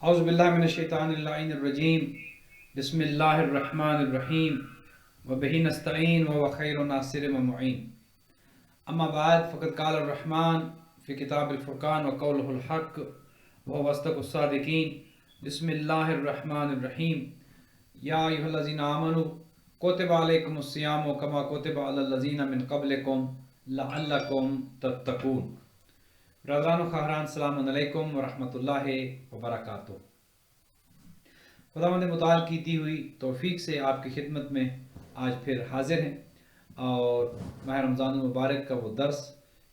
اعوذ باللہ من الشیطان اللعین الرجیم بسم اللہ الرحمن الرحیم وبہ نستعین وهو خیر ناصر ومعین اما بعد فقد قال الرحمن فی کتاب الفرقان وقولہ الحق وهو اصدق الصادقین بسم اللہ الرحمن الرحیم یا ایھا الذین آمنوا کتب علیکم الصیام کما کتب علی الذین من قبلکم لعلکم تتقون۔ برادران و خواہران، السلام علیکم ورحمۃ اللہ وبرکاتہ۔ خداوند متعال کی دی ہوئی توفیق سے آپ کی خدمت میں آج پھر حاضر ہیں، اور ماہ رمضان المبارک کا وہ درس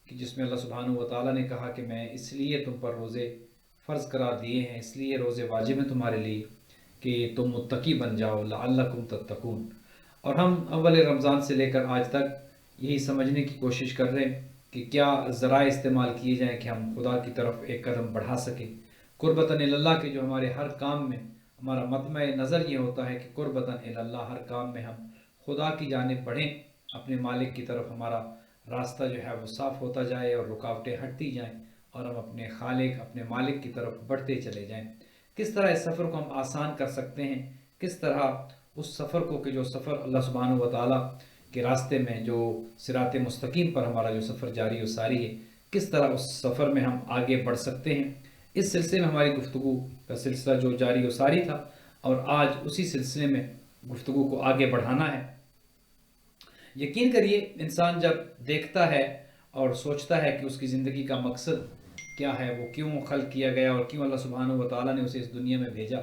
کہ جس میں اللہ سبحانہ و تعالیٰ نے کہا کہ میں اس لیے تم پر روزے فرض قرار دیے ہیں، اس لیے روزے واجب ہیں تمہارے لیے کہ تم متقی بن جاؤ، لعلکم تتقون۔ اور ہم اول رمضان سے لے کر آج تک یہی سمجھنے کی کوشش کر رہے ہیں کہ کیا ذرائع استعمال کیے جائیں کہ ہم خدا کی طرف ایک قدم بڑھا سکیں، قربتاً اللہ کے جو ہمارے ہر کام میں ہمارا مطمع نظر یہ ہوتا ہے کہ قربتاً اللہ ہر کام میں ہم خدا کی جانب بڑھیں، اپنے مالک کی طرف ہمارا راستہ جو ہے وہ صاف ہوتا جائے اور رکاوٹیں ہٹتی جائیں، اور ہم اپنے خالق اپنے مالک کی طرف بڑھتے چلے جائیں۔ کس طرح اس سفر کو ہم آسان کر سکتے ہیں، کس طرح اس سفر کو کہ جو سفر اللہ سبحانہ و تعالیٰ کے راستے میں جو صراط مستقیم پر ہمارا جو سفر جاری و ساری ہے، کس طرح اس سفر میں ہم آگے بڑھ سکتے ہیں۔ اس سلسلے میں ہماری گفتگو کا سلسلہ جو جاری و ساری تھا، اور آج اسی سلسلے میں گفتگو کو آگے بڑھانا ہے۔ یقین کریے، انسان جب دیکھتا ہے اور سوچتا ہے کہ اس کی زندگی کا مقصد کیا ہے، وہ کیوں خلق کیا گیا اور کیوں اللہ سبحانہ و تعالیٰ نے اسے اس دنیا میں بھیجا،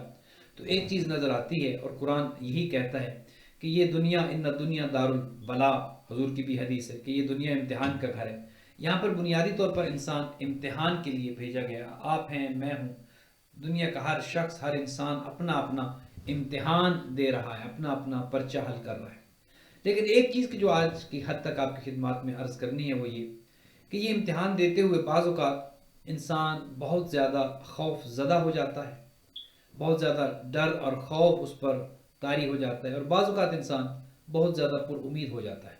تو ایک چیز نظر آتی ہے، اور قرآن یہی کہتا ہے کہ یہ دنیا ان دنیا دار البلا، حضور کی بھی حدیث ہے کہ یہ دنیا امتحان کا گھر ہے۔ یہاں پر بنیادی طور پر انسان امتحان کے لیے بھیجا گیا، آپ ہیں، میں ہوں، دنیا کا ہر شخص ہر انسان اپنا اپنا امتحان دے رہا ہے، اپنا اپنا پرچہ حل کر رہا ہے۔ لیکن ایک چیز کی جو آج کی حد تک آپ کی خدمات میں عرض کرنی ہے وہ یہ کہ یہ امتحان دیتے ہوئے بعض اوقات انسان بہت زیادہ خوف زدہ ہو جاتا ہے، بہت زیادہ ڈر اور خوف اس پر طاری ہو جاتا ہے، اور بعض اوقات انسان بہت زیادہ پر امید ہو جاتا ہے۔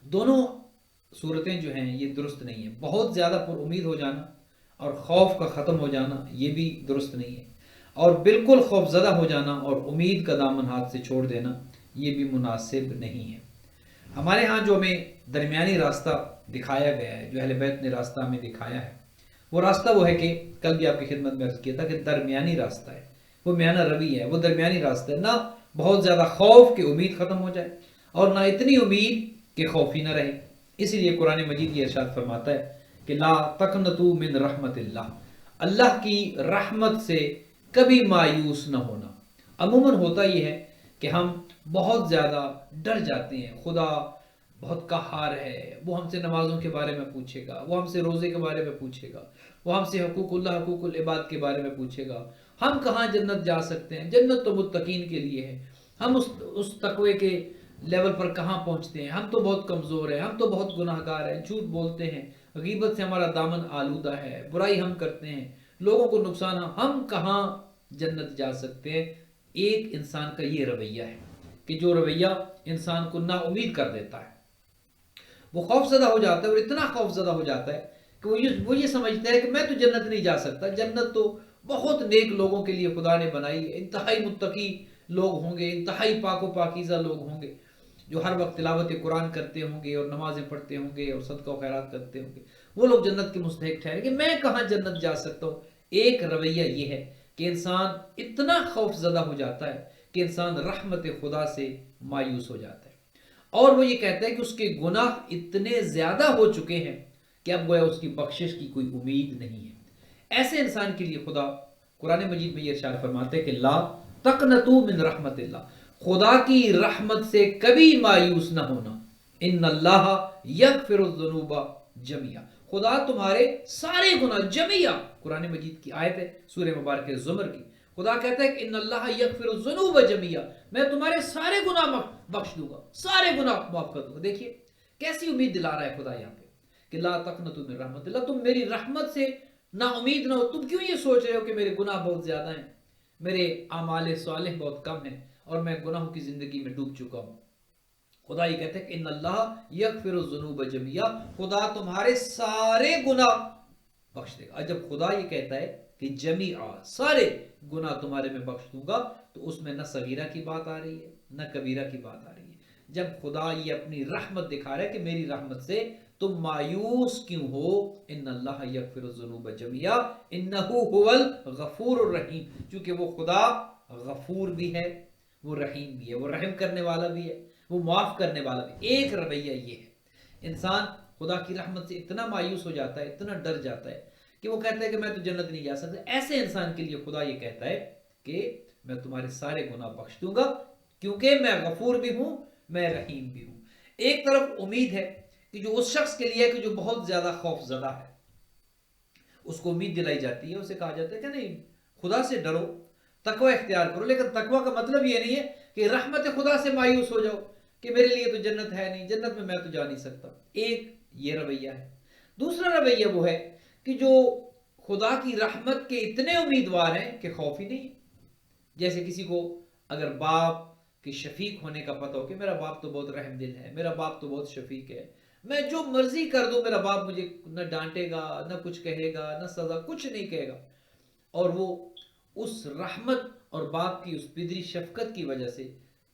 دونوں صورتیں جو ہیں یہ درست نہیں ہیں۔ بہت زیادہ پر امید ہو جانا اور خوف کا ختم ہو جانا یہ بھی درست نہیں ہے، اور بالکل خوف زدہ ہو جانا اور امید کا دامن ہاتھ سے چھوڑ دینا یہ بھی مناسب نہیں ہے۔ ہمارے ہاں جو ہمیں درمیانی راستہ دکھایا گیا ہے، جو اہل بیت نے راستہ ہمیں دکھایا ہے، وہ راستہ وہ ہے کہ کل بھی آپ کی خدمت میں عرض کیا تھا کہ درمیانی راستہ ہے، وہ میانہ روی ہے، وہ درمیانی راستہ ہے، نہ بہت زیادہ خوف کہ امید ختم ہو جائے اور نہ اتنی امید کہ خوف ہی نہ رہے۔ اسی لیے قرآن مجید یہ ارشاد فرماتا ہے کہ لا تقنطوا من رحمت اللہ، اللہ کی رحمت سے کبھی مایوس نہ ہونا۔ عموماً ہوتا یہ ہے کہ ہم بہت زیادہ ڈر جاتے ہیں، خدا بہت قہار ہے، وہ ہم سے نمازوں کے بارے میں پوچھے گا، وہ ہم سے روزے کے بارے میں پوچھے گا، وہ ہم سے حقوق اللہ حقوق العباد کے بارے میں پوچھے گا، ہم کہاں جنت جا سکتے ہیں، جنت تو متقین کے لیے ہے، ہم اس تقوی کے لیول پر کہاں پہنچتے ہیں، ہم تو بہت کمزور ہیں، ہم تو بہت گناہ گار ہیں، جھوٹ بولتے ہیں، غیبت سے ہمارا دامن آلودہ ہے، برائی ہم کرتے ہیں، لوگوں کو نقصان، ہم کہاں جنت جا سکتے ہیں۔ ایک انسان کا یہ رویہ ہے کہ جو رویہ انسان کو نا امید کر دیتا ہے، وہ خوف زدہ ہو جاتا ہے، اور اتنا خوف زدہ ہو جاتا ہے کہ وہ یہ سمجھتا ہے کہ میں تو جنت نہیں جا سکتا، جنت تو بہت نیک لوگوں کے لیے خدا نے بنائی ہے، انتہائی متقی لوگ ہوں گے، انتہائی پاک و پاکیزہ لوگ ہوں گے، جو ہر وقت تلاوت قرآن کرتے ہوں گے اور نمازیں پڑھتے ہوں گے اور صدقہ و خیرات کرتے ہوں گے، وہ لوگ جنت کے مستحق ٹھہریں گے، میں کہاں جنت جا سکتا ہوں۔ ایک رویہ یہ ہے کہ انسان اتنا خوف زدہ ہو جاتا ہے کہ انسان رحمت خدا سے مایوس ہو جاتا ہے، اور وہ یہ کہتا ہے کہ اس کے گناہ اتنے زیادہ ہو چکے ہیں کہ اب گویا اس کی بخشش کی کوئی امید نہیں ہے۔ ایسے انسان کے لیے خدا قرآن مجید میں یہ ارشاد فرماتے ہیں کہ لا تقنطوا من رحمت اللہ، خدا کی رحمت سے کبھی مایوس نہ ہونا، ان اللہ یغفر الذنوب جميعا، خدا تمہارے سارے گناہ جميعا، قرآن مجید کی آیت ہے سورہ مبارکہ زمر کی، خدا کہتا ہے کہ ان اللہ یغفر الذنوب جميعا، میں تمہارے سارے گناہ بخش دوں گا، سارے گناہ معاف کر دوں گا۔ دیکھیے کیسی امید دلا رہا ہے خدا یہاں پہ کہ لا تقنطوا من رحمت اللہ، تم میری رحمت سے نا امید نہ ہو، تم کیوں یہ سوچ رہے ہو کہ میرے گناہ بہت زیادہ ہیں، میرے اعمال صالح بہت کم ہیں اور میں گناہوں کی زندگی میں ڈوب چکا ہوں۔ خدا یہ کہتا ہے کہ ان اللہ یغفر الذنوب جميعا، خدا تمہارے سارے گناہ بخش دے گا۔ جب خدا یہ کہتا ہے کہ جمیعا سارے گناہ تمہارے میں بخش دوں گا، تو اس میں نہ صغیرہ کی بات آ رہی ہے نہ کبیرہ کی بات آ رہی ہے۔ جب خدا یہ اپنی رحمت دکھا رہا ہے کہ میری رحمت سے تم مایوس کیوں ہو، ان اللہ یغفر الذنوب جميعا انہ هو الغفور الرحیم، چونکہ وہ خدا غفور بھی ہے، وہ رحیم بھی ہے، وہ رحم کرنے والا بھی ہے، وہ معاف کرنے والا بھی۔ ایک رویہ یہ ہے، انسان خدا کی رحمت سے اتنا مایوس ہو جاتا ہے، اتنا ڈر جاتا ہے کہ وہ کہتا ہے کہ میں تو جنت نہیں جا سکتا۔ ایسے انسان کے لیے خدا یہ کہتا ہے کہ میں تمہارے سارے گناہ بخش دوں گا، کیونکہ میں غفور بھی ہوں، میں رحیم بھی ہوں۔ ایک طرف امید ہے کہ جو اس شخص کے لیے کہ جو بہت زیادہ خوف زدہ ہے، اس کو امید دلائی جاتی ہے، اسے کہا جاتا ہے کہ نہیں، خدا سے ڈرو، تقوی اختیار کرو۔ لیکن تقوی کا مطلب یہ نہیں ہے کہ رحمت خدا سے مایوس ہو جاؤ کہ میرے لیے تو جنت ہے نہیں، جنت میں تو جا نہیں سکتا۔ ایک یہ رویہ ہے۔ دوسرا رویہ وہ ہے کہ جو خدا کی رحمت کے اتنے امیدوار ہیں کہ خوف ہی نہیں۔ جیسے کسی کو اگر باپ کے شفیق ہونے کا پتہ ہو کہ میرا باپ تو بہت رحم دل ہے، میرا باپ تو بہت شفیق ہے، میں جو مرضی کر دوں میرا باپ مجھے نہ ڈانٹے گا، نہ کچھ کہے گا، نہ سزا، کچھ نہیں کہے گا، اور وہ اس رحمت اور باپ کی اس پدری شفقت کی وجہ سے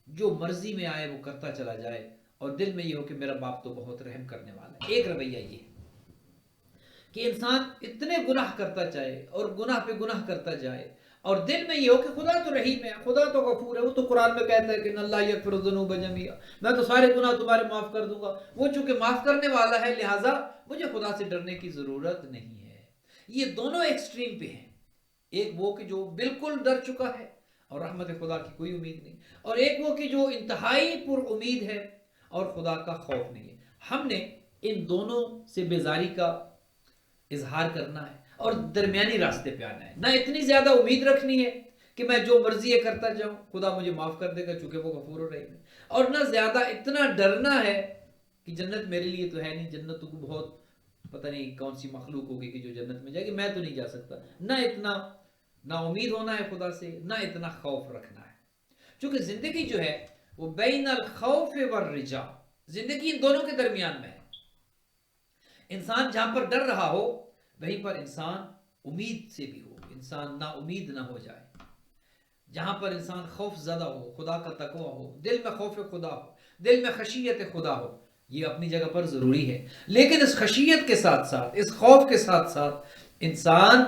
جو مرضی میں آئے وہ کرتا چلا جائے، اور دل میں یہ ہو کہ میرا باپ تو بہت رحم کرنے والا ہے۔ ایک رویہ یہ ہے کہ انسان اتنے گناہ کرتا جائے اور گناہ پہ گناہ کرتا جائے، اور دل میں یہ ہو کہ خدا تو رحیم ہے، خدا تو غفور ہے، وہ تو قرآن میں کہتا ہے کہ اللہ یغفر الذنوب جميعا، میں تو سارے گناہ تمہارے معاف کر دوں گا، وہ چونکہ معاف کرنے والا ہے لہٰذا مجھے خدا سے ڈرنے کی ضرورت نہیں ہے۔ یہ دونوں ایکسٹریم پہ ہیں، ایک وہ کہ جو بالکل ڈر چکا ہے اور رحمت خدا کی کوئی امید نہیں، اور ایک وہ کہ جو انتہائی پر امید ہے اور خدا کا خوف نہیں ہے۔ ہم نے ان دونوں سے بیزاری کا اظہار کرنا ہے اور درمیانی راستے پہ آنا ہے۔ نہ اتنی زیادہ امید رکھنی ہے کہ میں جو مرضی ہے کرتا جاؤں، خدا مجھے معاف کر دے گا چونکہ وہ غفور الرحیم ہے، اور نہ زیادہ اتنا ڈرنا ہے کہ جنت میرے لیے تو ہے نہیں، جنت تو بہت پتہ نہیں کون سی مخلوق ہوگی کہ جو جنت میں جائے گی، میں تو نہیں جا سکتا۔ نہ اتنا نہ امید ہونا ہے خدا سے، نہ اتنا خوف رکھنا ہے، چونکہ زندگی جو ہے وہ بین الخوف والرجاء، زندگی ان دونوں کے درمیان میں ہے۔ انسان جہاں پر ڈر رہا ہو وہیں پر انسان امید سے بھی ہو، انسان نا امید نہ ہو جائے۔ جہاں پر انسان خوف زدہ ہو، خدا کا تقوی ہو، دل میں خوف خدا ہو، دل میں خشیت خدا ہو، یہ اپنی جگہ پر ضروری ہے، لیکن اس خشیت کے ساتھ ساتھ، اس خوف کے ساتھ ساتھ انسان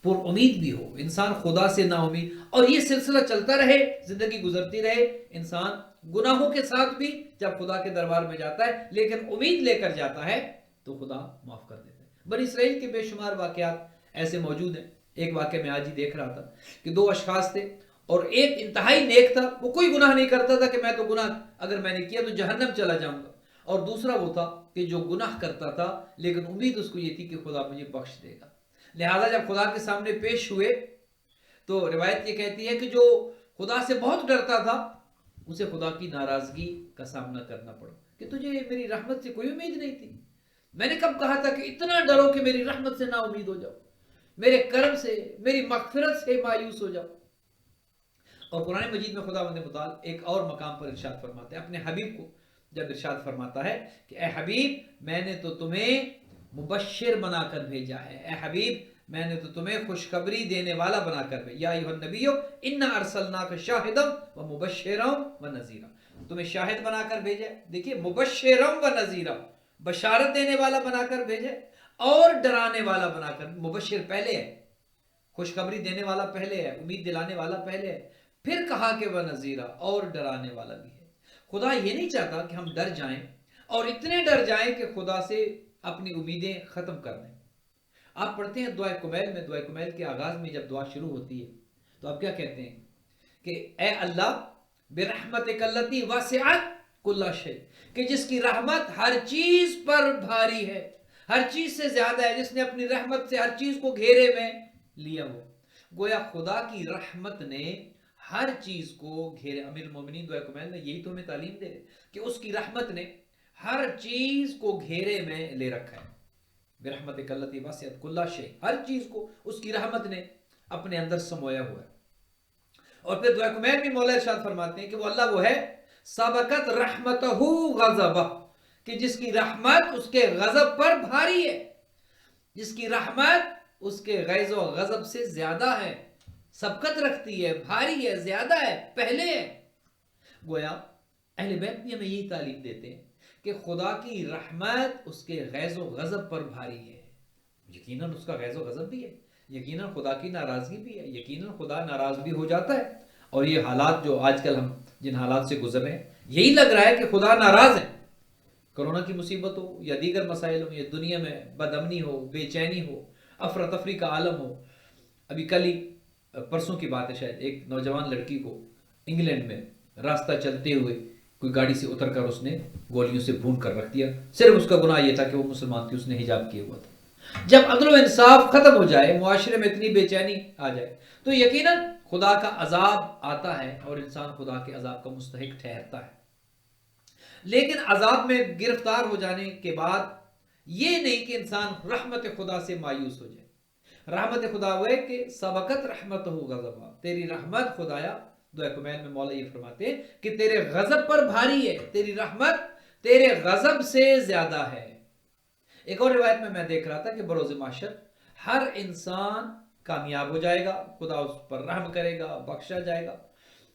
پر امید بھی ہو، انسان خدا سے نا امید، اور یہ سلسلہ چلتا رہے، زندگی گزرتی رہے، انسان گناہوں کے ساتھ بھی جب خدا کے دربار میں جاتا ہے لیکن امید لے کر جاتا ہے تو خدا معاف کر دیتا ہے۔ بنی اسرائیل کے بے شمار واقعات ایسے موجود ہیں۔ ایک واقعہ میں آج ہی دیکھ رہا تھا کہ دو اشخاص تھے، اور ایک انتہائی نیک تھا، وہ کوئی گناہ نہیں کرتا تھا کہ میں تو گناہ اگر میں نے کیا تو جہنم چلا جاؤں گا، اور دوسرا وہ تھا کہ جو گناہ کرتا تھا لیکن امید اس کو یہ تھی کہ خدا مجھے بخش دے گا۔ لہذا جب خدا کے سامنے پیش ہوئے تو روایت یہ کہتی ہے کہ جو خدا سے بہت ڈرتا تھا اسے خدا کی ناراضگی کا سامنا کرنا پڑا کہ تجھے میری رحمت سے کوئی امید نہیں تھی، میں نے کب کہا تھا کہ اتنا ڈرو کہ میری رحمت سے نا امید ہو جاؤ، میرے کرم سے، میری مغفرت سے مایوس ہو جاؤ۔ اور قرآن مجید میں خداوند متعال ایک اور مقام پر ارشاد فرماتا ہے اپنے حبیب کو، جب ارشاد فرماتا ہے کہ اے حبیب میں نے تو تمہیں مبشر بنا کر بھیجا ہے، اے حبیب میں نے تو تمہیں خوشخبری دینے والا بنا کر بھیجا، یا ایھا النبی انا ارسلناک شاہدا ومبشرا ونذیرا، تمہیں شاہد بنا کر بھیجا، دیکھیے مبشرا ونذیرا، بشارت دینے والا بنا کر بھیجے اور ڈرانے والا بنا کر۔ مبشر پہلے ہے، خوشخبری دینے والا پہلے ہے، امید دلانے والا پہلے ہے، پھر کہا کہ وہ نذیرہ، اور ڈرانے والا بھی ہے۔ خدا یہ نہیں چاہتا کہ ہم ڈر جائیں اور اتنے ڈر جائیں کہ خدا سے اپنی امیدیں ختم کر دیں۔ آپ پڑھتے ہیں دعائے کمیل میں، دعائے کمیل کے آغاز میں جب دعا شروع ہوتی ہے تو آپ کیا کہتے ہیں کہ اے اللہ برحمتک التی وسعت کل شیء، کہ جس کی رحمت ہر چیز پر بھاری ہے، ہر چیز سے زیادہ ہے، جس نے اپنی رحمت سے ہر چیز کو گھیرے میں لیا ہو۔ گویا خدا کی رحمت نے ہر چیز کو گھیرے۔ امیر المومنین دعائے کمیل میں یہی تو ہمیں تعلیم دے رہے کہ اس کی رحمت نے ہر چیز کو گھیرے میں لے رکھا ہے۔ برحمتک التی وسعت کل شیء، ہر چیز کو اس کی رحمت نے اپنے اندر سمویا ہوا ہے۔ اور پھر دعائے کمیل میں مولا ارشاد فرماتے ہیں کہ وہ اللہ وہ ہے سبقت رحمتہ غضبہ، کہ جس کی رحمت اس کے غضب پر بھاری ہے، جس کی رحمت اس کے غیظ و غضب سے زیادہ ہے، سبقت رکھتی ہے، بھاری ہے، زیادہ ہے، پہلے ہے۔ گویا اہل بیت بھی ہمیں یہی تعلیم دیتے ہیں کہ خدا کی رحمت اس کے غیظ و غضب پر بھاری ہے۔ یقیناً اس کا غیظ و غضب بھی ہے، یقیناً خدا کی ناراضگی بھی ہے، یقیناً خدا ناراض بھی ہو جاتا ہے۔ اور یہ حالات جو آج کل ہم جن حالات سے گزر رہے ہیں، یہی لگ رہا ہے کہ خدا ناراض ہے۔ کرونا کی مصیبت ہو یا دیگر مسائل ہو یا دنیا میں بد امنی ہو، بے چینی ہو، افراتفری کا عالم ہو۔ ابھی کل ہی پرسوں کی بات ہے شاید، ایک نوجوان لڑکی کو انگلینڈ میں راستہ چلتے ہوئے کوئی گاڑی سے اتر کر اس نے گولیوں سے بھون کر رکھ دیا۔ صرف اس کا گناہ یہ تھا کہ وہ مسلمان تھی، اس نے حجاب کیا ہوا تھا۔ جب عدل و انصاف ختم ہو جائے، معاشرے میں اتنی بے چینی آ جائے، تو یقیناً خدا کا عذاب آتا ہے اور انسان خدا کے عذاب کا مستحق ٹھہرتا ہے۔ لیکن عذاب میں گرفتار ہو جانے کے بعد یہ نہیں کہ انسان رحمت خدا سے مایوس ہو جائے۔ رحمت خدا وہ ہے کہ سبقت رحمت ہو غضبا، تیری رحمت خدایا، دعا کمیل میں مولا یہ فرماتے ہیں کہ تیرے غضب پر بھاری ہے، تیری رحمت تیرے غضب سے زیادہ ہے۔ ایک اور روایت میں دیکھ رہا تھا کہ بروز محشر ہر انسان کامیاب ہو جائے گا، خدا اس پر رحم کرے گا، بخشا جائے گا،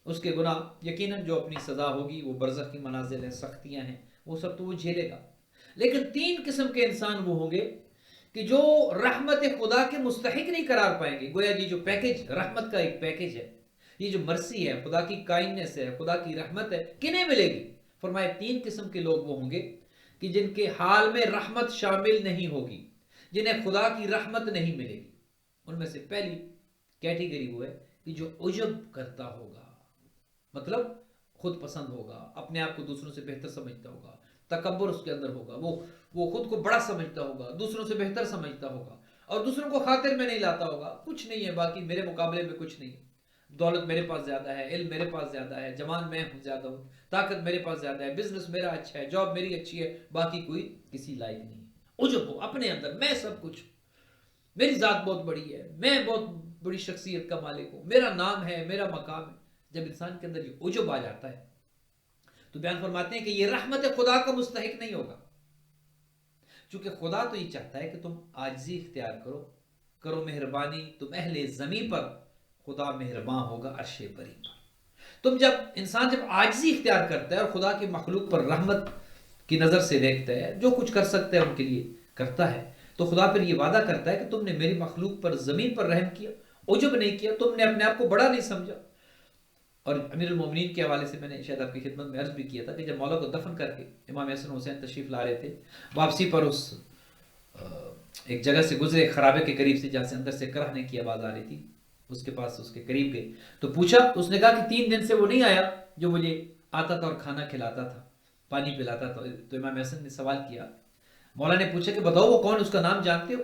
اس کے گناہ یقیناً جو اپنی سزا ہوگی، وہ برزخ کی منازل ہیں، سختیاں ہیں، وہ سب تو وہ جھیلے گا۔ لیکن تین قسم کے انسان وہ ہوں گے کہ جو رحمت خدا کے مستحق نہیں قرار پائیں گے۔ گویا یہ جو پیکج رحمت کا ایک پیکج ہے، یہ جو مرسی ہے، خدا کی کائنڈنس ہے، خدا کی رحمت ہے، کنہیں ملے گی؟ فرمایا تین قسم کے لوگ وہ ہوں گے کہ جن کے حال میں رحمت شامل نہیں ہوگی، جنہیں خدا کی رحمت نہیں ملے گی۔ ان میں سے پہلی کیٹیگری وہ ہے کہ جو عجب کرتا ہوگا، مطلب خود پسند ہوگا، اپنے آپ کو دوسروں سے بہتر سمجھتا ہوگا، تکبر اس کے اندر ہوگا، وہ خود کو بڑا سمجھتا ہوگا، دوسروں سے بہتر سمجھتا ہوگا اور دوسروں کو خاطر میں نہیں لاتا ہوگا۔ کچھ نہیں ہے، باقی میرے مقابلے میں کچھ نہیں ہے، دولت میرے پاس زیادہ ہے، علم میرے پاس زیادہ ہے، جوان میں زیادہ ہوں، طاقت میرے پاس زیادہ ہے، بزنس میرا اچھا ہے، جاب میری اچھی ہے، باقی کوئی کسی لائق نہیں ہے۔ عجب ہو اپنے اندر، میں سب کچھ، میری ذات بہت بڑی ہے، میں بہت بڑی شخصیت کا مالک ہوں، میرا نام ہے، میرا مقام ہے۔ جب انسان کے اندر یہ عجب آ جاتا ہے تو بیان فرماتے ہیں کہ یہ رحمت خدا کا مستحق نہیں ہوگا، چونکہ خدا تو یہ چاہتا ہے کہ تم عاجزی اختیار کرو مہربانی تم اہل زمین پر، خدا مہربان ہوگا عرش بری پر۔ انسان جب عاجزی اختیار کرتا ہے اور خدا کے مخلوق پر رحمت کی نظر سے دیکھتا ہے، جو کچھ کر سکتا ہے ان کے لیے کرتا ہے، تو خدا پھر یہ وعدہ کرتا ہے کہ تم نے میری مخلوق پر، زمین پر رحم کیا، عجب نہیں کیا، تم نے اپنے آپ کو بڑا نہیں سمجھا۔ اور امیر المومنین کے حوالے سے میں نے شاید آپ کی خدمت میں عرض بھی کیا تھا کہ جب مولا کو دفن کر کے امام حسن حسین تشریف لا رہے تھے، واپسی پر اس ایک جگہ سے گزرے، خرابے کے قریب سے، جہاں سے اندر سے کرہنے کی آواز آ رہی تھی، اس کے پاس اس کے قریب گئے تو پوچھا، تو اس نے کہا کہ 3 دن سے وہ نہیں آیا جو مجھے آتا تھا اور کھانا کھلاتا تھا، پانی پلاتا تھا۔ تو امام حسن نے سوال کیا، مولا نے پوچھا کہ بتاؤ وہ کون، اس کا نام جانتے ہو؟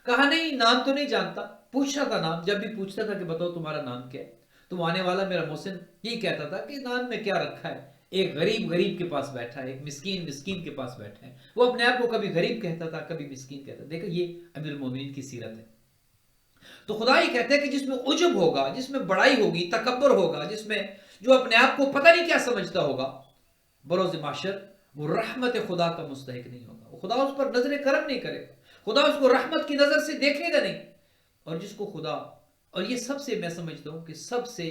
کہا نہیں، نام تو نہیں جانتا، پوچھتا تھا نام، جب بھی پوچھتا تھا کہ بتاؤ تمہارا نام کیا ہے، تو وہ آنے والا میرا محسن یہی کہتا تھا کہ نام میں کیا رکھا ہے، ایک غریب کے پاس بیٹھا ہے، ایک مسکین کے پاس بیٹھا ہے۔ وہ اپنے آپ کو کبھی غریب کہتا تھا، کبھی مسکین کہتا تھا۔ دیکھو یہ امیر المومنین کی سیرت ہے۔ تو خدا یہ کہتے ہیں کہ جس میں عجب ہوگا، جس میں بڑائی ہوگی، تکبر ہوگا، جس میں جو اپنے آپ کو پتہ نہیں کیا سمجھتا ہوگا، بروز محشر وہ رحمت خدا کا مستحق نہیں ہوگا، خدا اس پر نظر کرم نہیں کرے گا، خدا اس کو رحمت کی نظر سے دیکھے گا نہیں۔ اور جس کو خدا، اور یہ سب سے میں سمجھتا ہوں کہ سب سے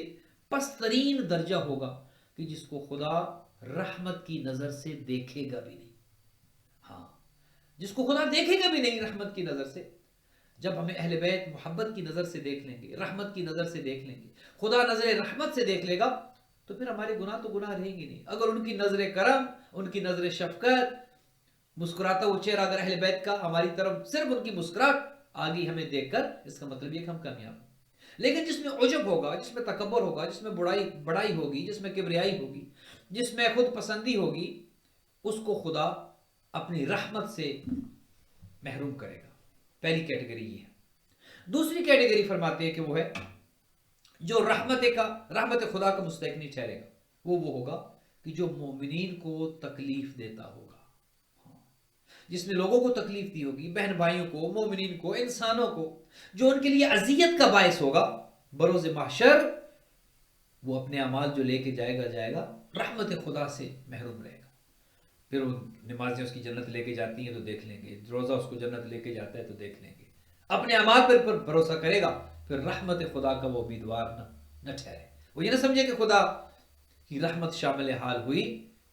پسترین درجہ ہوگا کہ جس کو خدا رحمت کی نظر سے دیکھے گا بھی نہیں۔ ہاں، جس کو خدا دیکھے گا بھی نہیں رحمت کی نظر سے۔ جب ہمیں اہل بیت محبت کی نظر سے دیکھ لیں گے، رحمت کی نظر سے دیکھ لیں گے، خدا نظر رحمت سے دیکھ لے گا، تو پھر ہمارے گناہ تو گناہ رہیں گے نہیں۔ اگر ان کی نظر کرم، ان کی نظر شفقت، مسکراتا وہ چہرہ اگر اہل بیت کا ہماری طرف صرف ان کی مسکراہٹ آگی ہمیں دیکھ کر، اس کا مطلب یہ کہ ہم کامیاب ہیں۔ لیکن جس میں عجب ہوگا، جس میں تکبر ہوگا، جس میں بڑائی ہوگی، جس میں کبریائی ہوگی، جس میں خود پسندی ہوگی، اس کو خدا اپنی رحمت سے محروم کرے گا۔ پہلی کیٹیگری یہ ہے۔ دوسری کیٹیگری فرماتے ہیں کہ وہ ہے جو رحمت خدا کا مستحق نہیں ٹھہرے گا، وہ ہوگا کہ جو مومنین کو تکلیف دیتا ہوگا، جس نے لوگوں کو تکلیف دی ہوگی، بہن بھائیوں کو، مومنین کو، انسانوں کو، جو ان کے لیے اذیت کا باعث ہوگا، بروز محشر وہ اپنے اعمال جو لے کے جائے گا رحمت خدا سے محروم رہے گا۔ پھر وہ نمازیں اس کی جنت لے کے جاتی ہیں تو دیکھ لیں گے، روزہ اس کو جنت لے کے جاتا ہے تو دیکھ لیں گے، اپنے اعمال پر بھروسہ کرے گا، پھر رحمت خدا کا وہ امیدوار نہ ٹھہرے. وہ یہ نہ سمجھے کہ خدا کی رحمت شامل حال ہوئی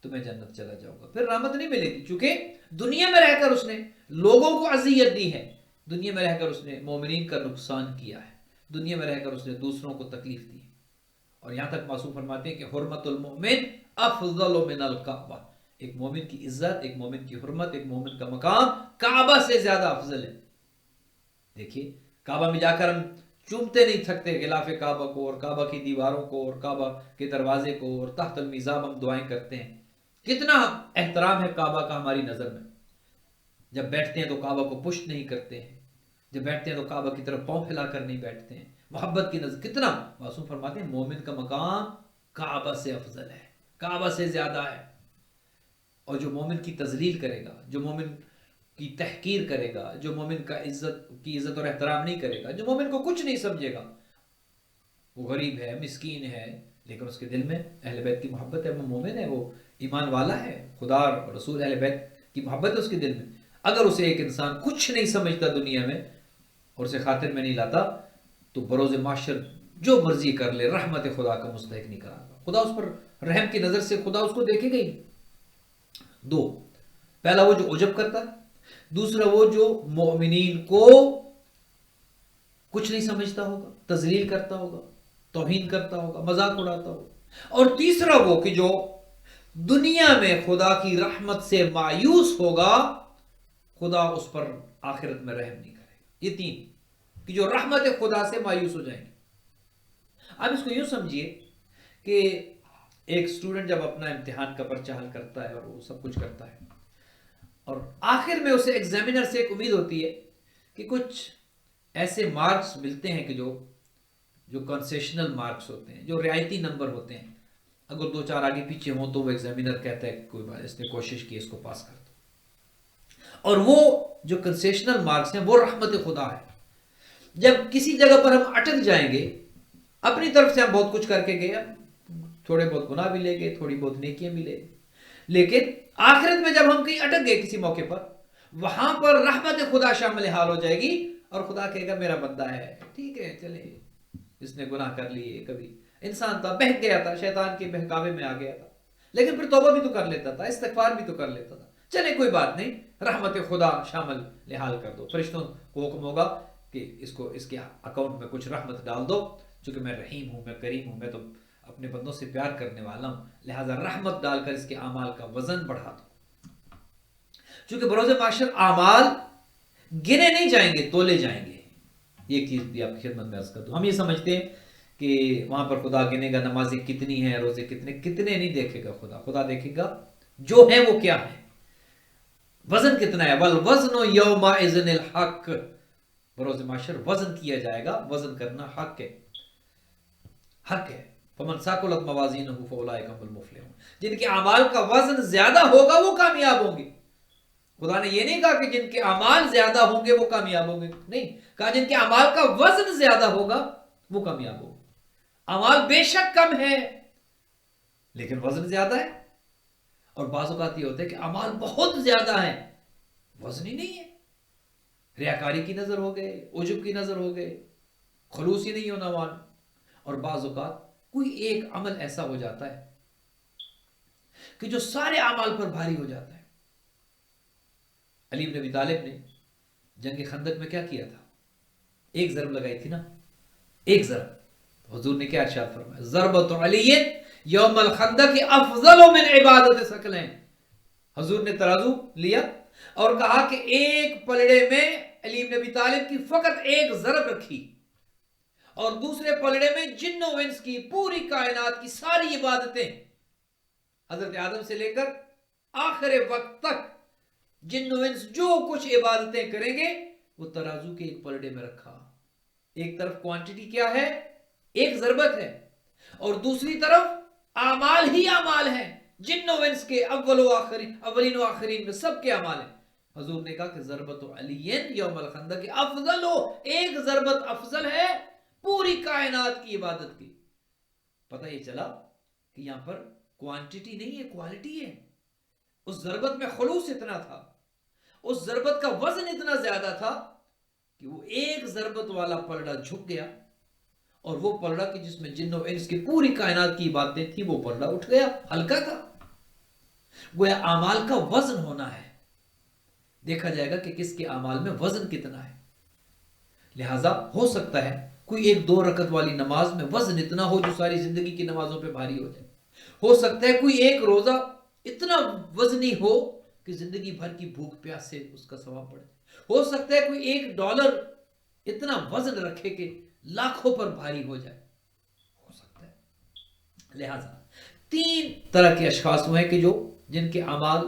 تو میں جنت چلا جاؤں گا، پھر رحمت نہیں ملے گی. چونکہ دنیا میں رہ کر اس نے لوگوں کو اذیت دی ہے، دنیا میں رہ کر اس نے مومنین کا نقصان کیا ہے، دنیا میں رہ کر اس نے دوسروں کو تکلیف دی. اور یہاں تک معصوم فرماتے ہیں کہ حرمت المؤمن افضل من الکعبہ، ایک مومن کی عزت، ایک مومن کی حرمت، ایک مومن کا مقام کعبہ سے زیادہ افضل ہے. دیکھیے کعبہ میں جا کر ہم چومتے نہیں تھکتے غلاف کعبہ کو اور کعبہ کی دیواروں کو اور کعبہ کے دروازے کو، اور تحت المیزاب ہم دعائیں کرتے ہیں. کتنا احترام ہے کعبہ کا ہماری نظر میں. جب بیٹھتے ہیں تو کعبہ کو پشت نہیں کرتے ہیں، جب بیٹھتے ہیں تو کعبہ کی طرف پاؤں پھیلا کر نہیں بیٹھتے ہیں. محبت کی نظر کتنا. معصوم فرماتے ہیں مومن کا مقام کعبہ سے افضل ہے، کعبہ سے زیادہ ہے. اور جو مومن کی تذلیل کرے گا، جو مومن کی تحقیر کرے گا، جو مومن کا عزت اور احترام نہیں کرے گا، جو مومن کو کچھ نہیں سمجھے گا، وہ غریب ہے، مسکین ہے، لیکن اس کے دل میں اہل بیت کی محبت ہے، وہ مومن ہے، وہ ایمان والا ہے، خدا اور رسول اہل بیت کی محبت ہے اس کے دل میں. اگر اسے ایک انسان کچھ نہیں سمجھتا دنیا میں اور اسے خاطر میں نہیں لاتا تو بروز معاشر جو مرضی کر لے رحمت خدا کا مستحق نہیں کرا گا. خدا اس پر رحم کی نظر سے خدا اس کو دیکھے گئی. دو، پہلا وہ جو عجب کرتا ہے، دوسرا وہ جو مومنین کو کچھ نہیں سمجھتا ہوگا، تذلیل کرتا ہوگا، توہین کرتا ہوگا، مذاق اڑاتا ہوگا. اور تیسرا وہ کہ جو دنیا میں خدا کی رحمت سے مایوس ہوگا، خدا اس پر آخرت میں رحم نہیں کرے گا. یہ تین کہ جو رحمت خدا سے مایوس ہو جائیں گے. اب اس کو یوں سمجھیے کہ ایک سٹوڈنٹ جب اپنا امتحان کا پرچہ حل کرتا ہے اور وہ سب کچھ کرتا ہے اور آخر میں اسے ایگزامینر سے ایک امید ہوتی ہے کہ کچھ ایسے مارکس ملتے ہیں کہ جو کنسیشنل مارکس ہوتے ہیں، جو رعایتی نمبر ہوتے ہیں. اگر دو چار آگے پیچھے ہوں تو وہ ایگزامینر کہتا ہے کوئی بات، اس نے کوشش کی، اس کو پاس کر دو. اور وہ جو کنسیشنل مارکس ہیں وہ رحمت خدا ہے. جب کسی جگہ پر ہم اٹک جائیں گے، اپنی طرف سے ہم بہت کچھ کر کے گئے، تھوڑے بہت گناہ بھی لے گئے، تھوڑی بہت نیکیاں بھی لے گئے، لیکن آخرت میں جب ہم کہیں اٹک گئے کسی موقع پر، وہاں پر رحمت خدا شامل حال ہو جائے گی اور خدا کہے گا میرا بندہ ہے، ٹھیک ہے چلے، اس نے گناہ کر لیے، کبھی انسان تھا، بہک گیا تھا، شیطان کے بہکاوے میں آ گیا تھا، لیکن پھر توبہ بھی تو کر لیتا تھا، استغفار بھی تو کر لیتا تھا، چلے کوئی بات نہیں، رحمت خدا شامل لحال کر دو. فرشتوں کو حکم ہوگا کہ اس کے اکاؤنٹ میں کچھ رحمت ڈال دو، چونکہ میں رحیم ہوں، میں کریم ہوں، میں تو اپنے بندوں سے پیار کرنے والا ہوں، لہٰذا رحمت ڈال کر اس کے اعمال کا وزن بڑھا دو. چونکہ بروز معاشر اعمال گنے نہیں جائیں گے، تولے جائیں گے. ایک چیز بھی آپ کی خدمت میں عرض کر دوں، ہم یہ سمجھتے ہیں کہ وہاں پر خدا گنے گا نمازیں کتنی ہیں، روزے کتنے نہیں دیکھے گا. خدا دیکھے گا جو ہے وہ کیا ہے، وزن کتنا ہے. والوزن یومئذ الحق، بروز معاشر وزن کیا جائے گا، وزن کرنا حق ہے، حق ہے. فمن ثقلت موازینہ فاولئک هم المفلحون، جن کے اعمال کا وزن زیادہ ہوگا وہ کامیاب ہوں گے. خدا نے یہ نہیں کہا کہ جن کے اعمال زیادہ ہوں گے وہ کامیاب ہوں گے، نہیں کہا جن کے اعمال کا وزن زیادہ ہوگا وہ کامیاب ہوگا. اعمال بے شک کم ہے لیکن وزن زیادہ ہے. اور بعض اوقات یہ ہوتا ہے کہ اعمال بہت زیادہ ہیں، وزن ہی نہیں ہے، ریاکاری کی نظر ہو گئے، عجب کی نظر ہو گئے، خلوص ہی نہیں ہونا مان. اور بعض اوقات کوئی ایک عمل ایسا ہو جاتا ہے کہ جو سارے اعمال پر بھاری ہو جاتا ہے. علی بن ابی طالب نے جنگ خندق میں کیا کیا تھا؟ ایک ضرب لگائی تھی نا، ایک ضرب. حضور نے کیا ارشاد فرمایا؟ ضربۃ علی یوم الخندق افضل من عبادت ثقلین. حضور نے ترازو لیا اور کہا کہ ایک پلڑے میں علی بن ابی طالب کی فقط ایک ضرب رکھی اور دوسرے پلڑے میں جن و انس کی پوری کائنات کی ساری عبادتیں، حضرت آدم سے لے کر آخر وقت تک جن و انس جو کچھ عبادتیں کریں گے وہ ترازو کے ایک پلڑے میں رکھا. ایک طرف کوانٹٹی کیا ہے؟ ایک ضربت ہے، اور دوسری طرف اعمال ہی اعمال ہیں، جن و انس کے اولین و آخرین میں سب کے اعمال ہیں. حضور نے کہا کہ ضربت علی یوم الخندق افضل ہو، ایک ضربت افضل ہے پوری کائنات کی عبادت کی. پتہ یہ چلا کہ یہاں پر کوانٹٹی نہیں ہے، کوالٹی ہے. اس ضربت میں خلوص اتنا تھا، اس ضربت کا وزن اتنا زیادہ تھا کہ وہ ایک ضربت والا پلڑا جھک گیا اور وہ پلڑا کہ جس میں جن و انس کی پوری کائنات کی باتیں تھی وہ پلڑا اٹھ گیا، ہلکا تھا۔ گویا اعمال کا وزن ہونا ہے، دیکھا جائے گا کہ کس کے اعمال میں وزن کتنا ہے۔ لہٰذا ہو سکتا ہے کوئی ایک 2 رکعت والی نماز میں وزن اتنا ہو جو ساری زندگی کی نمازوں پہ بھاری ہو جائے، ہو سکتا ہے کوئی ایک روزہ اتنا وزنی ہو کہ زندگی بھر کی بھوک پیاس سے اس کا ثواب بڑھے، ہو سکتا ہے کوئی $1 اتنا وزن رکھے کہ لاکھوں پر بھاری ہو جائے، ہو سکتا ہے۔ لہٰذا 3 طرح کے اشخاص ہوئے کہ جو جن کے اعمال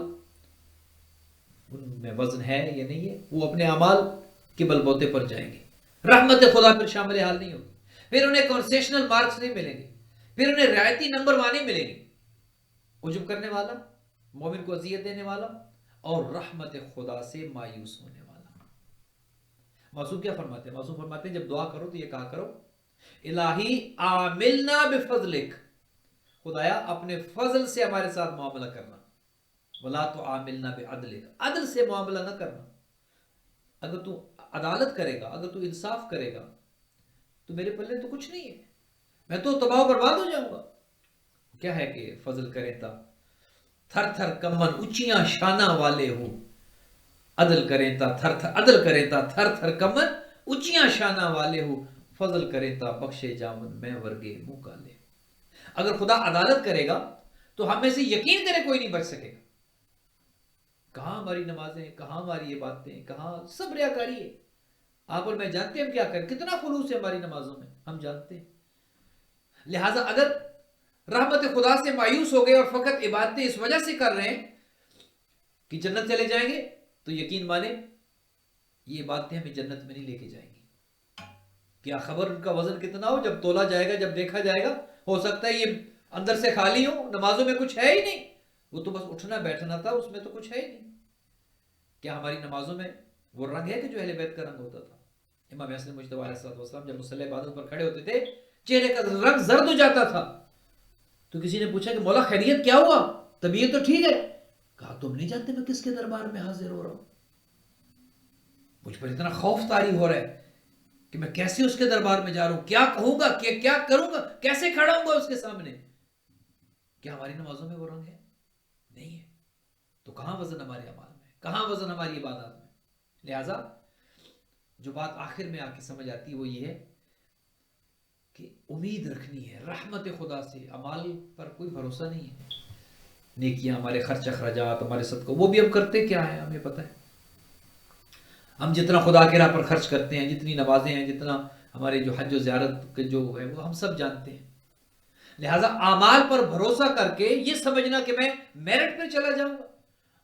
ان میں وزن ہے یا نہیں ہے، وہ اپنے اعمال کے بلبوتے پر جائیں گے، رحمت خدا پھر شامل حال نہیں ہوگی، پھر انہیں کنسیشنل مارکس نہیں ملیں گے، پھر انہیں رعایتی نمبر نہیں ملیں گے۔ عجب کرنے والا، مومن کو اذیت دینے والا اور رحمت خدا سے مایوس ہونے والا۔ معصوم کیا فرماتے ہیں؟ معصوم فرماتے ہیں جب دعا کرو تو یہ کہا کرو الہی عاملنا بفضلک، خدایا اپنے فضل سے ہمارے ساتھ معاملہ کرنا، ولا تو عاملنا بعدلک، عدل سے معاملہ نہ کرنا۔ اگر تو عدالت کرے گا، اگر تو انصاف کرے گا تو میرے پلے تو کچھ نہیں ہے، میں تو تباہ و برباد ہو جاؤں گا۔ کیا ہے کہ فضل کریں تا تھر تھر کمن اونچیاں شانہ والے ہو، عدل کریں تا تھر تھر کمن اونچیاں شانہ والے ہو، فضل کریں تا بخشے جامن میں ورگے منہ کالے۔ اگر خدا عدالت کرے گا تو ہم میں سے یقین کرے کوئی نہیں بچ سکے گا۔ کہاں ہماری نمازیں، کہاں ہماری یہ باتیں، کہاں سب ریاکاری ہے۔ آپ اور میں جانتے ہیں ہم کیا کریں، کتنا خلوص ہے ہماری نمازوں میں، ہم جانتے ہیں۔ لہٰذا اگر رحمت خدا سے مایوس ہو گئے اور فقط عبادتیں اس وجہ سے کر رہے ہیں کہ جنت چلے جائیں گے، تو یقین مانیں یہ عبادتیں ہمیں جنت میں نہیں لے کے جائیں گی۔ کیا خبر ان کا وزن کتنا ہو، جب تولا جائے گا، جب دیکھا جائے گا، ہو سکتا ہے یہ اندر سے خالی ہو، نمازوں میں کچھ ہے ہی نہیں، وہ تو بس اٹھنا بیٹھنا تھا، اس میں تو کچھ ہے ہی نہیں۔ کیا ہماری نمازوں میں وہ رنگ ہے کہ جو اہل بیت کا رنگ ہوتا تھا؟ امام حسن مجتبی علیہ السلام جب مصلی عبادت پر کھڑے ہوتے تھے چہرے کا رنگ زرد ہو جاتا تھا، تو کسی نے پوچھا کہ مولا خیریت کیا ہوا، طبیعت تو ٹھیک ہے؟ کہا تم نہیں جانتے میں کس کے دربار میں حاضر ہو رہا ہوں، مجھ پر اتنا خوف طاری ہو رہا ہے کہ میں کیسے اس کے دربار میں جا رہا ہوں، کیا کہوں گا، کیا کروں گا، کیسے کھڑا ہوں گا اس کے سامنے۔ کیا ہماری نمازوں میں وہ رنگ ہے؟ نہیں ہے۔ تو کہاں وزن ہمارے اعمال میں، کہاں وزن ہماری عبادات میں؟ لہٰذا جو بات آخر میں آ کے سمجھ آتی ہے وہ یہ ہے کہ امید رکھنی ہے رحمت خدا سے، اعمال پر کوئی بھروسہ نہیں ہے۔ نیکیاں، ہمارے خرچ اخراجات، ہمارے صدقہ، وہ بھی ہم کرتے کیا ہے ہمیں پتہ ہے۔ ہم جتنا خدا کے راہ پر خرچ کرتے ہیں، جتنی نمازیں ہیں، جتنا ہمارے جو حج و زیارت کے جو ہے وہ ہم سب جانتے ہیں۔ لہٰذا اعمال پر بھروسہ کر کے یہ سمجھنا کہ میں میرٹ پہ چلا جاؤں گا،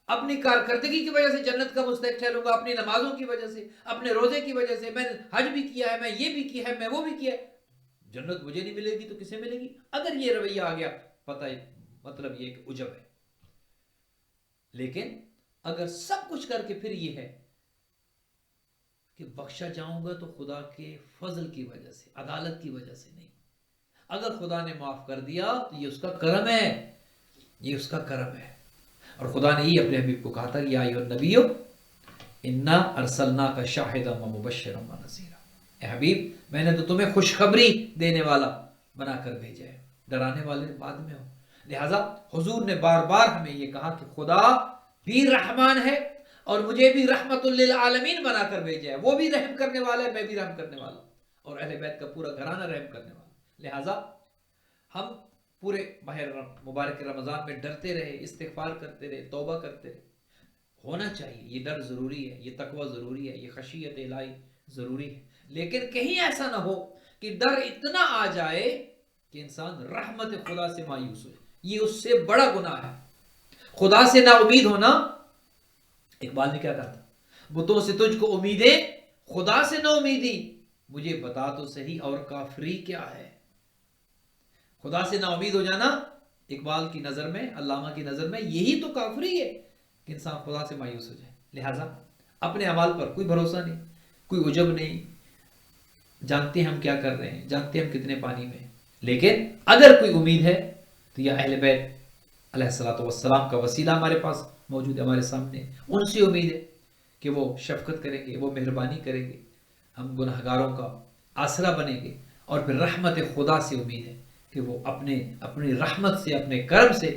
اپنی کارکردگی کی وجہ سے جنت کا مستحق ٹھہروں گا، اپنی نمازوں کی وجہ سے، اپنے روزے کی وجہ سے، میں نے حج بھی کیا ہے، میں یہ بھی کیا ہے، میں وہ بھی کیا ہے، جنت مجھے نہیں ملے گی تو کسے ملے گی؟ اگر یہ رویہ آ گیا، پتہ ہے مطلب یہ کہ عجب ہے۔ لیکن اگر سب کچھ کر کے پھر یہ ہے کہ بخشا جاؤں گا تو خدا کے فضل کی وجہ سے، عدالت کی وجہ سے نہیں، اگر خدا نے معاف کر دیا تو یہ اس کا کرم ہے، یہ اس کا کرم ہے۔ اور خدا نے یہ اپنے حبیب کو کہا تھا یا ایھا النبی انا ارسلناک شاہدا ومبشرا ونذیرا، اے حبیب میں نے تو تمہیں خوشخبری دینے والا بنا کر بھیجا ہے، ڈرانے والے بعد میں ہو۔ لہٰذا حضور نے بار بار ہمیں یہ کہا کہ خدا بھی رحمان ہے اور مجھے بھی رحمت للعالمین بنا کر بھیجا ہے، وہ بھی رحم کرنے والا ہے، میں بھی رحم کرنے والا ہوں، اور اہل بیت کا پورا گھرانہ رحم کرنے والا۔ لہٰذا ہم پورے ماہ مبارک رمضان میں ڈرتے رہے، استغفار کرتے رہے، توبہ کرتے رہے، ہونا چاہیے، یہ ڈر ضروری ہے، یہ تقوی ضروری ہے، یہ خشیت الہی ضروری ہے۔ لیکن کہیں ایسا نہ ہو کہ ڈر اتنا آ جائے کہ انسان رحمت خدا سے مایوس ہو، یہ اس سے بڑا گناہ ہے۔ خدا سے نا امید ہونا، اقبال نے کیا کہا تھا، بتوں سے تجھ کو امیدیں، خدا سے نا امیدی، مجھے بتا تو صحیح اور کافری کیا ہے۔ خدا سے نا امید ہو جانا اقبال کی نظر میں، علامہ کی نظر میں یہی تو کافری ہے کہ انسان خدا سے مایوس ہو جائے۔ لہٰذا اپنے اعمال پر کوئی بھروسہ نہیں، کوئی عجب نہیں، جانتے ہیں ہم کیا کر رہے ہیں، جانتے ہیں ہم کتنے پانی میں ہیں، لیکن اگر کوئی امید ہے تو یہ اہل بیت علیہ الصلوۃ والسلام کا وسیلہ ہمارے پاس موجود ہے، ہمارے سامنے، ان سے امید ہے کہ وہ شفقت کریں گے، وہ مہربانی کریں گے، ہم گناہگاروں کا آسرا بنیں گے، اور پھر رحمت خدا سے امید ہے کہ وہ اپنی رحمت سے، اپنے کرم سے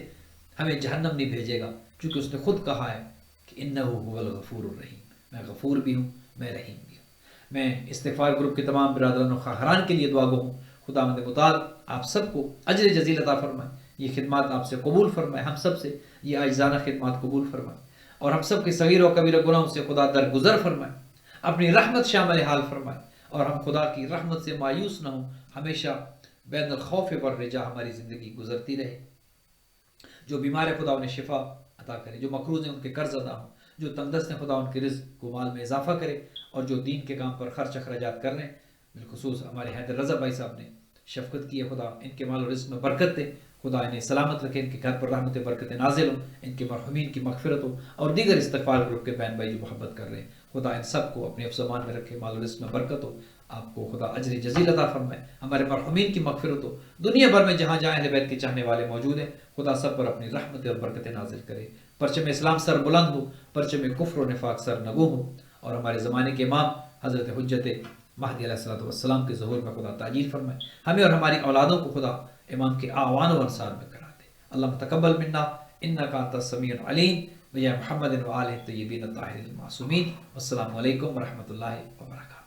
ہمیں جہنم نہیں بھیجے گا، کیونکہ اس نے خود کہا ہے کہ انہ هو الغفور الرحیم، میں غفور بھی ہوں، میں رحیم بھی ہوں۔ میں استغفار گروپ کے تمام برادران و خواہران کے لیے دعا گو ہوں، خداوند متعال آپ سب کو اجر جزیل عطا فرمائے، یہ خدمات آپ سے قبول فرمائے، ہم سب سے یہ عاجزانہ خدمات قبول فرمائے، اور ہم سب کے صغیر و کبیرہ گناہوں سے خدا درگزر فرمائے، اپنی رحمت شامل حال فرمائے، اور ہم خدا کی رحمت سے مایوس نہ ہوں، ہمیشہ بین الخوف والرجا ہماری زندگی گزرتی رہے۔ جو بیمار ہے خدا انہیں شفا عطا کرے، جو مقروض ہیں ان کے قرض ادا ہوں، جو تنگدست ہیں خدا ان کے رزق و مال میں اضافہ کرے، اور جو دین کے کام پر خرچ اخراجات کر رہے ہیں، بالخصوص ہمارے حیدر رضا بھائی صاحب نے شفقت کی ہے، خدا ان کے مال و رزق میں برکت دے، خدا انہیں سلامت رکھے، ان کے گھر پر رحمت برکت نازل ہوں، ان کے مرحومین کی مغفرت ہو، اور دیگر استغفار گروپ کے بہن بھائی جو محبت کر رہے ہیں، خدا ان سب کو اپنے حفظ و امان میں رکھے، مال و رزق میں برکت ہو، آپ کو خدا اجر جزیل عطا فرمائے، ہمارے مرحومین کی مغفرت ہو، دنیا بھر میں جہاں جہاں اہل بیت کے چاہنے والے موجود ہیں، خدا سب پر اپنی رحمت اور برکت نازل کرے، پرچم اسلام سر بلند ہو، پرچم کفر و نفاق سر نگو ہو، اور ہمارے زمانے کے امام حضرت حجت مہدی علیہ السلام کے ظہور میں خدا تعجیل فرمائے، ہمیں اور ہماری اولادوں کو خدا امام کے اعوان و انصار میں کرا دے۔ اللہ تقبل منا انک انت السمیع العلیم، ویا محمد و آلہ الطیبین الطاہرین المعصومین، والسلام علیکم ورحمۃ اللہ وبرکاتہ۔